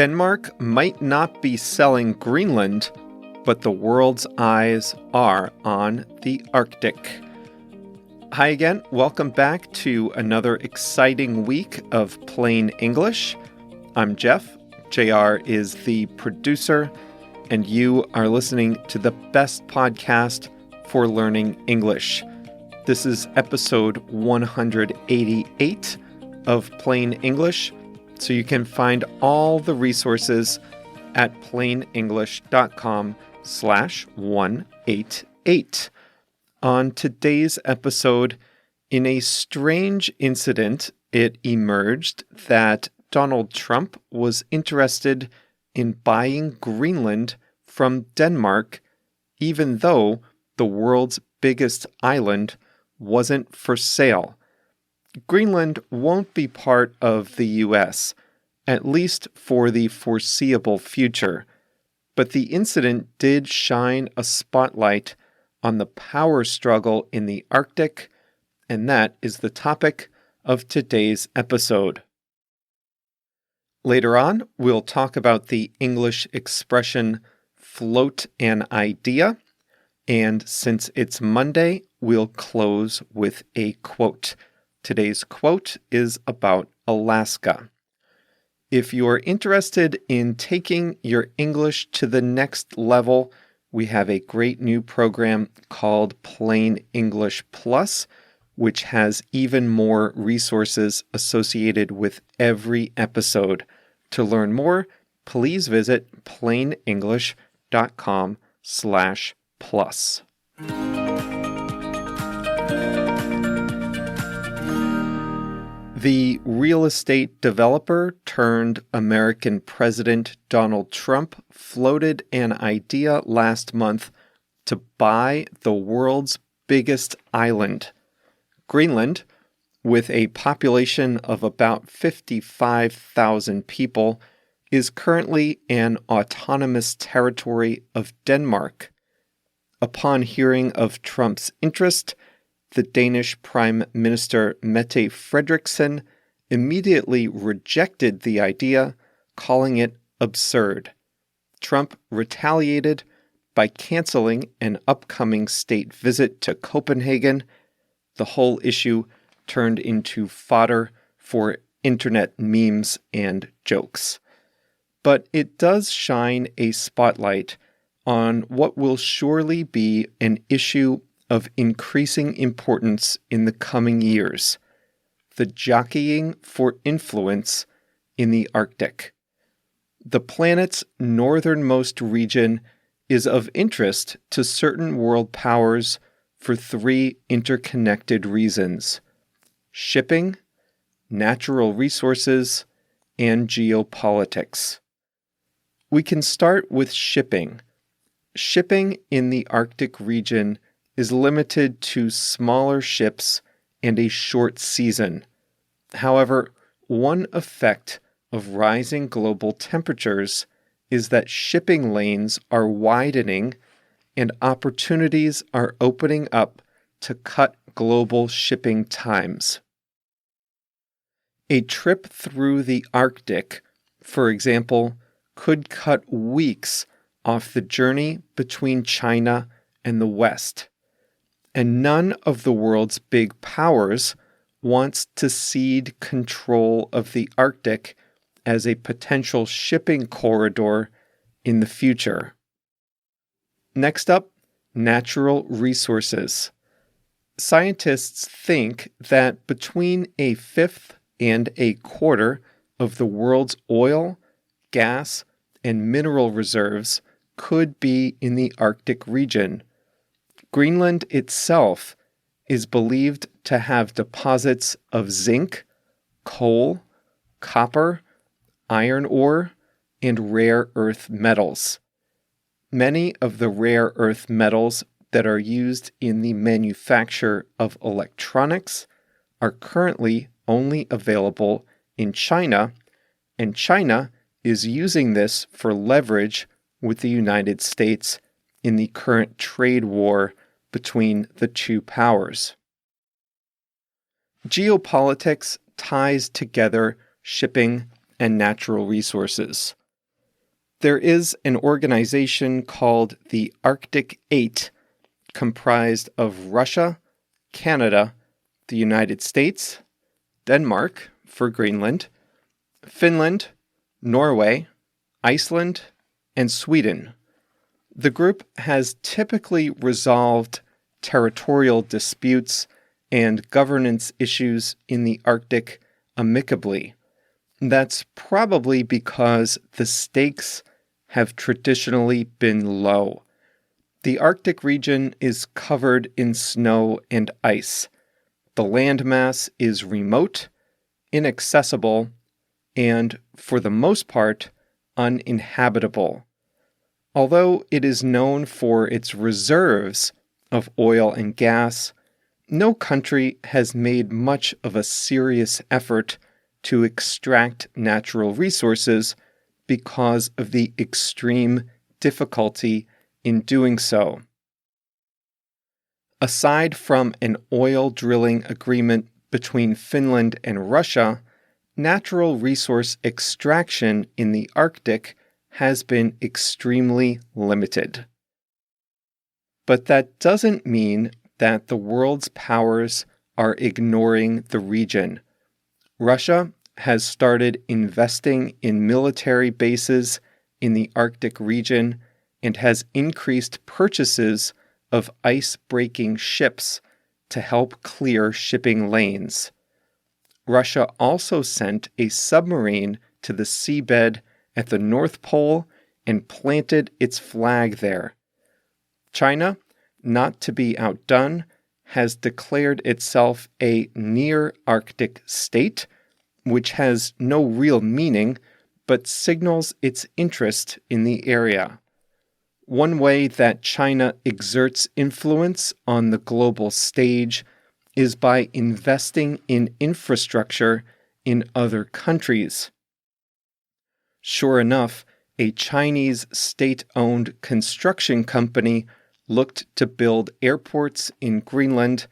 Denmark might not be selling Greenland, but the world's eyes are on the Arctic. Hi again, welcome back to another exciting week of Plain English. I'm Jeff, JR is the producer, and you are listening to the best podcast for learning English. This is episode 188 of Plain English, so you can find all the resources at plainenglish.com/188. On today's episode, in a strange incident, it emerged that Donald Trump was interested in buying Greenland from Denmark, even though the world's biggest island wasn't for sale. Greenland won't be part of the U.S., at least for the foreseeable future, but the incident did shine a spotlight on the power struggle in the Arctic, and that is the topic of today's episode. Later on, we'll talk about the English expression float an idea, and since it's Monday, we'll close with a quote. Today's quote is about Alaska. If you're interested in taking your English to the next level, we have a great new program called Plain English Plus, which has even more resources associated with every episode. To learn more, please visit plainenglish.com/plus. The real estate developer turned American President Donald Trump floated an idea last month to buy the world's biggest island. Greenland, with a population of about 55,000 people, is currently an autonomous territory of Denmark. Upon hearing of Trump's interest, the Danish Prime Minister Mette Frederiksen immediately rejected the idea, calling it absurd. Trump retaliated by canceling an upcoming state visit to Copenhagen. The whole issue turned into fodder for internet memes and jokes. But it does shine a spotlight on what will surely be an issue of increasing importance in the coming years: the jockeying for influence in the Arctic. The planet's northernmost region is of interest to certain world powers for three interconnected reasons: shipping, natural resources, and geopolitics. We can start with shipping. Shipping in the Arctic region is limited to smaller ships and a short season. However, one effect of rising global temperatures is that shipping lanes are widening and opportunities are opening up to cut global shipping times. A trip through the Arctic, for example, could cut weeks off the journey between China and the West. And none of the world's big powers wants to cede control of the Arctic as a potential shipping corridor in the future. Next up, natural resources. Scientists think that between a fifth and a quarter of the world's oil, gas, and mineral reserves could be in the Arctic region. Greenland itself is believed to have deposits of zinc, coal, copper, iron ore, and rare earth metals. Many of the rare earth metals that are used in the manufacture of electronics are currently only available in China, and China is using this for leverage with the United States in the current trade war between the two powers. Geopolitics ties together shipping and natural resources. There is an organization called the Arctic 8, comprised of Russia, Canada, the United States, Denmark for Greenland, Finland, Norway, Iceland, and Sweden. The group has typically resolved territorial disputes and governance issues in the Arctic amicably. That's probably because the stakes have traditionally been low. The Arctic region is covered in snow and ice. The landmass is remote, inaccessible, and, for the most part, uninhabitable. Although it is known for its reserves of oil and gas, no country has made much of a serious effort to extract natural resources because of the extreme difficulty in doing so. Aside from an oil drilling agreement between Finland and Russia, natural resource extraction in the Arctic has been extremely limited. But that doesn't mean that the world's powers are ignoring the region. Russia has started investing in military bases in the Arctic region and has increased purchases of ice-breaking ships to help clear shipping lanes. Russia also sent a submarine to the seabed at the North Pole and planted its flag there. China, not to be outdone, has declared itself a near-Arctic state, which has no real meaning, but signals its interest in the area. One way that China exerts influence on the global stage is by investing in infrastructure in other countries. Sure enough, a Chinese state-owned construction company looked to build airports in Greenland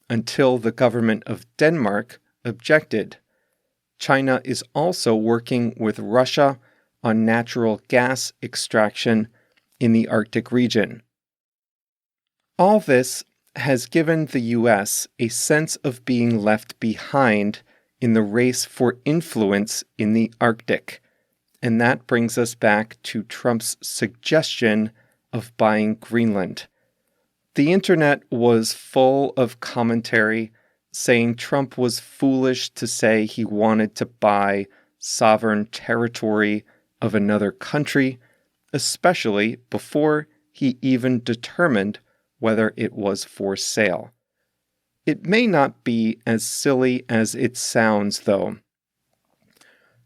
until the government of Denmark objected. China is also working with Russia on natural gas extraction in the Arctic region. All this has given the U.S. a sense of being left behind in the race for influence in the Arctic, and that brings us back to Trump's suggestion of buying Greenland. The internet was full of commentary saying Trump was foolish to say he wanted to buy sovereign territory of another country, especially before he even determined whether it was for sale. It may not be as silly as it sounds, though.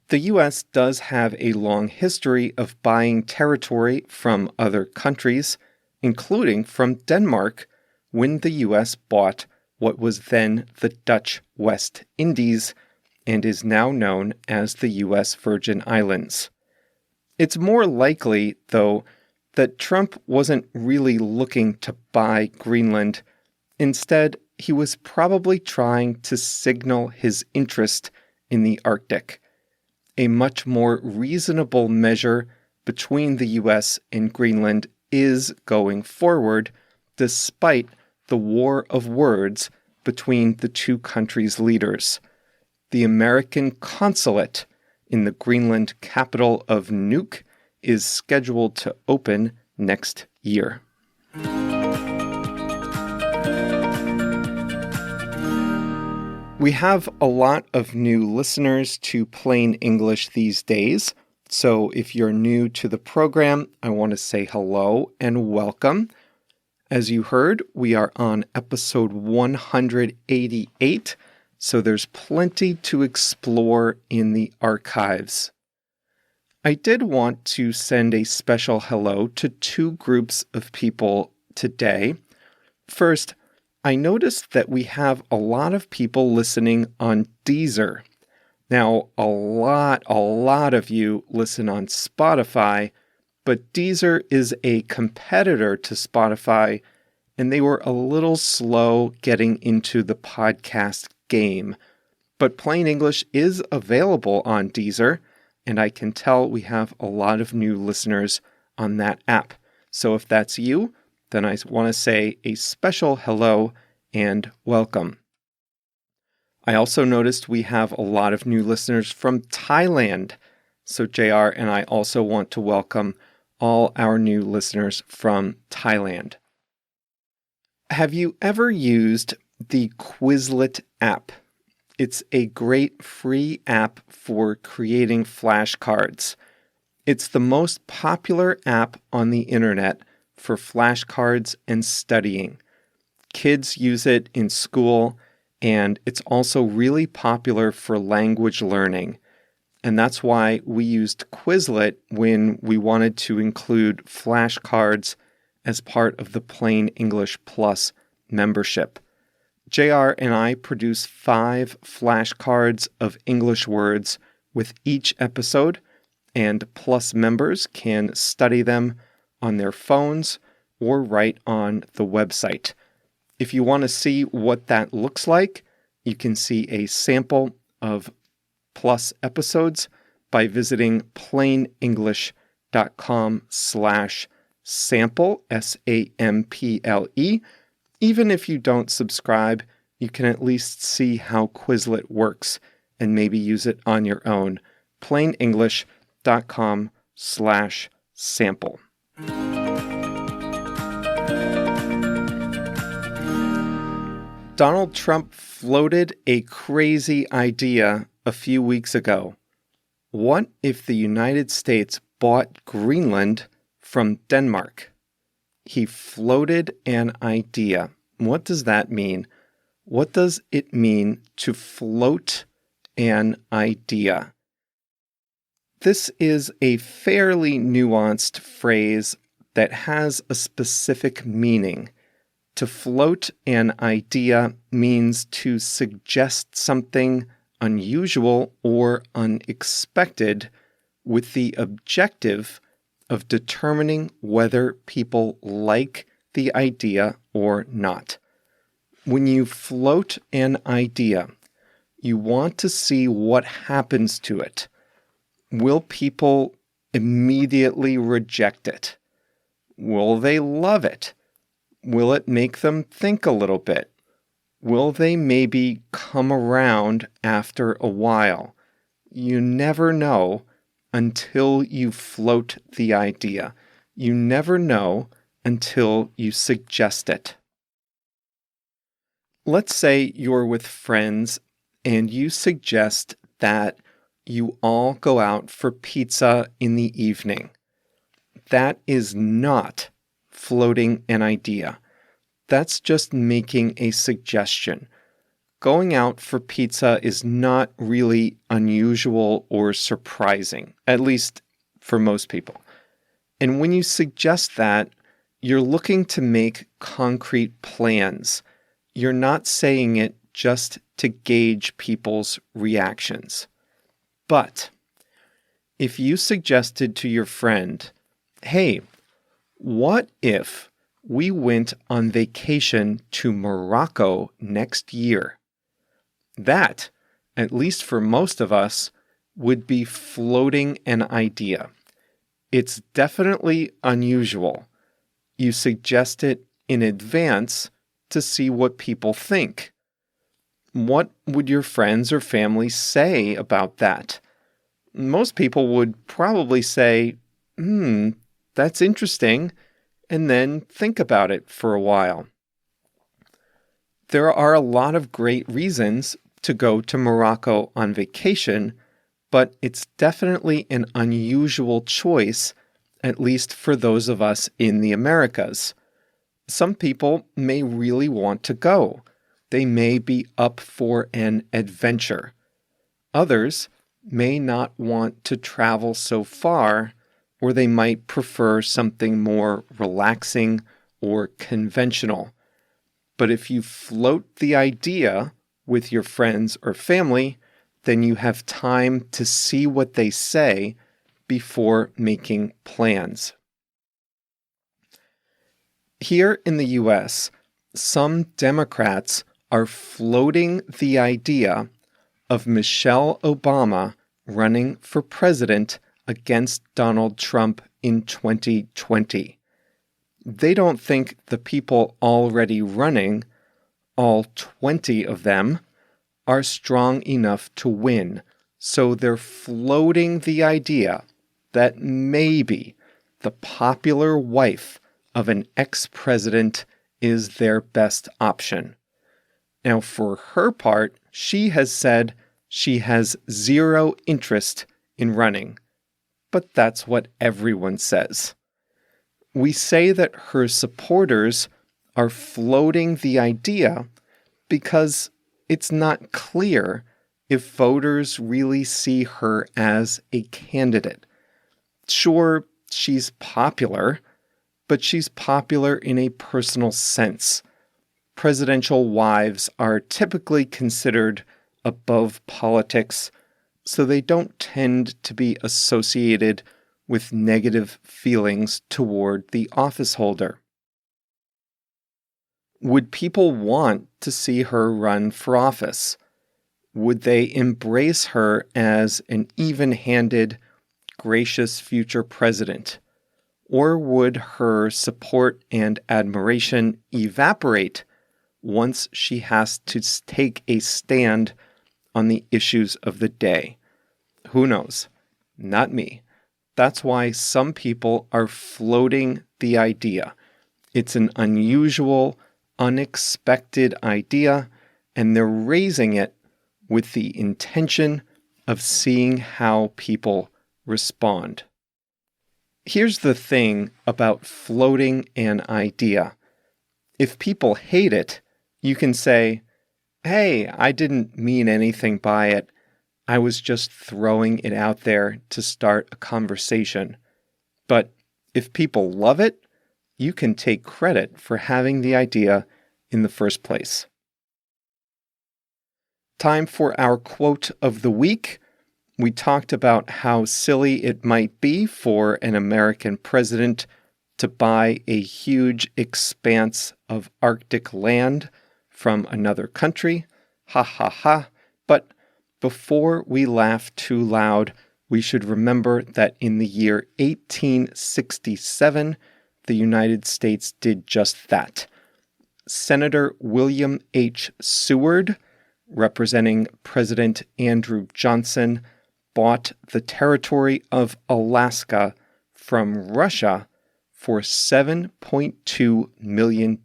The U.S. does have a long history of buying territory from other countries, including from Denmark, when the U.S. bought what was then the Dutch West Indies and is now known as the U.S. Virgin Islands. It's more likely, though, that Trump wasn't really looking to buy Greenland. Instead, he was probably trying to signal his interest in the Arctic, a much more reasonable measure between the U.S. and Greenland is going forward, despite the war of words between the two countries' leaders. The American consulate in the Greenland capital of Nuuk is scheduled to open next year. We have a lot of new listeners to Plain English these days, so if you're new to the program, I want to say hello and welcome. As you heard, we are on episode 188, so there's plenty to explore in the archives. I did want to send a special hello to two groups of people today. First, I noticed that we have a lot of people listening on Deezer. Now, a lot of you listen on Spotify, but Deezer is a competitor to Spotify, and they were a little slow getting into the podcast game. But Plain English is available on Deezer, and I can tell we have a lot of new listeners on that app. So if that's you, then I want to say a special hello and welcome. I also noticed we have a lot of new listeners from Thailand. So JR and I also want to welcome all our new listeners from Thailand. Have you ever used the Quizlet app? It's a great free app for creating flashcards. It's the most popular app on the internet for flashcards and studying. Kids use it in school, and it's also really popular for language learning. And that's why we used Quizlet when we wanted to include flashcards as part of the Plain English Plus membership. JR and I produce 5 flashcards of English words with each episode, and Plus members can study them on their phones or right on the website. If you want to see what that looks like, you can see a sample of Plus episodes by visiting plainenglish.com/sample, SAMPLE. Even if you don't subscribe, you can at least see how Quizlet works and maybe use it on your own. plainenglish.com/sample. Donald Trump floated a crazy idea a few weeks ago. What if the United States bought Greenland from Denmark? He floated an idea. What does that mean? What does it mean to float an idea? This is a fairly nuanced phrase that has a specific meaning. To float an idea means to suggest something unusual or unexpected with the objective of determining whether people like the idea or not. When you float an idea, you want to see what happens to it. Will people immediately reject it? Will they love it? Will it make them think a little bit? Will they maybe come around after a while? You never know until you float the idea. You never know until you suggest it. Let's say you're with friends and you suggest that you all go out for pizza in the evening. That is not floating an idea. That's just making a suggestion. Going out for pizza is not really unusual or surprising, at least for most people. And when you suggest that, you're looking to make concrete plans. You're not saying it just to gauge people's reactions. But if you suggested to your friend, hey, what if we went on vacation to Morocco next year? That, at least for most of us, would be floating an idea. It's definitely unusual. You suggest it in advance to see what people think. What would your friends or family say about that? Most people would probably say, that's interesting, and then think about it for a while. There are a lot of great reasons to go to Morocco on vacation, but it's definitely an unusual choice, at least for those of us in the Americas. Some people may really want to go. They may be up for an adventure. Others may not want to travel so far, or they might prefer something more relaxing or conventional. But if you float the idea with your friends or family, then you have time to see what they say before making plans. Here in the US, some Democrats are floating the idea of Michelle Obama running for president against Donald Trump in 2020. They don't think the people already running, all 20 of them, are strong enough to win. So they're floating the idea that maybe the popular wife of an ex-president is their best option. Now, for her part, she has said she has zero interest in running. But that's what everyone says. We say that her supporters are floating the idea because it's not clear if voters really see her as a candidate. Sure, she's popular, but she's popular in a personal sense. Presidential wives are typically considered above politics, so they don't tend to be associated with negative feelings toward the office holder. Would people want to see her run for office? Would they embrace her as an even-handed, gracious future president? Or would her support and admiration evaporate once she has to take a stand on the issues of the day? Who knows? Not me. That's why some people are floating the idea. It's an unusual, unexpected idea, and they're raising it with the intention of seeing how people respond. Here's the thing about floating an idea. If people hate it, you can say, "Hey, I didn't mean anything by it. I was just throwing it out there to start a conversation." But if people love it, you can take credit for having the idea in the first place. Time for our quote of the week. We talked about how silly it might be for an American president to buy a huge expanse of Arctic land from another country. Ha ha ha. But before we laugh too loud, we should remember that in the year 1867, the United States did just that. Senator William H. Seward, representing President Andrew Johnson, bought the territory of Alaska from Russia for $7.2 million.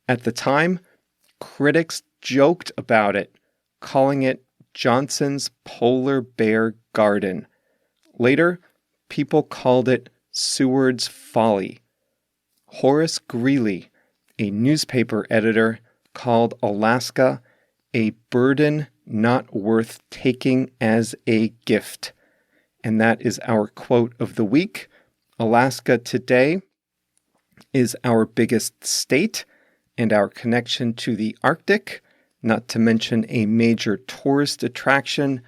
At the time, critics joked about it, calling it Johnson's Polar Bear Garden. Later, people called it Seward's Folly. Horace Greeley, a newspaper editor, called Alaska a burden not worth taking as a gift. And that is our quote of the week. Alaska today is our biggest state and our connection to the Arctic, not to mention a major tourist attraction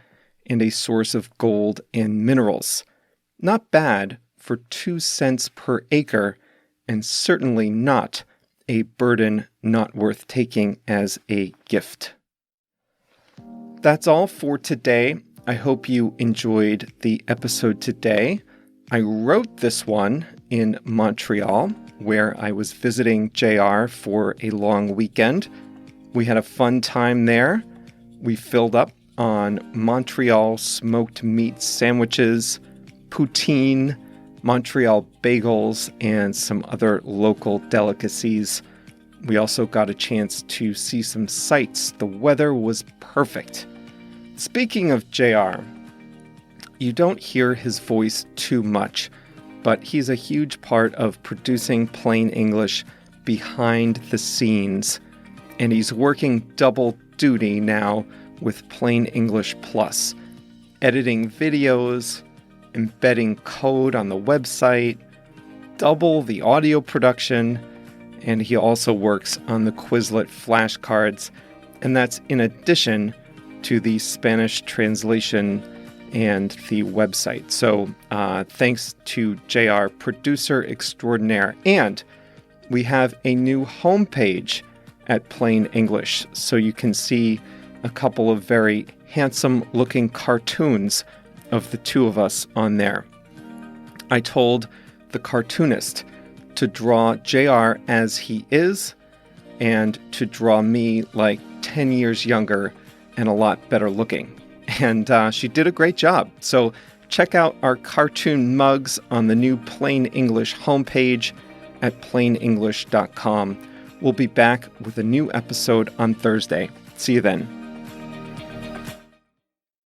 and a source of gold and minerals. Not bad for 2 cents per acre, and certainly not a burden not worth taking as a gift. That's all for today. I hope you enjoyed the episode today. I wrote this one in Montreal, where I was visiting JR for a long weekend. We had a fun time there. We filled up on Montreal smoked meat sandwiches, poutine, Montreal bagels, and some other local delicacies. We also got a chance to see some sights. The weather was perfect. Speaking of JR, you don't hear his voice too much, but he's a huge part of producing Plain English behind the scenes, and he's working double duty now with Plain English Plus, editing videos, embedding code on the website, double the audio production, and he also works on the Quizlet flashcards, and that's in addition to the Spanish translation and the website. So thanks to JR, producer extraordinaire. And we have a new homepage at Plain English, so you can see a couple of very handsome-looking cartoons of the two of us on there. I told the cartoonist to draw JR as he is and to draw me like 10 years younger and a lot better looking. And she did a great job. So check out our cartoon mugs on the new Plain English homepage at plainenglish.com. We'll be back with a new episode on Thursday. See you then.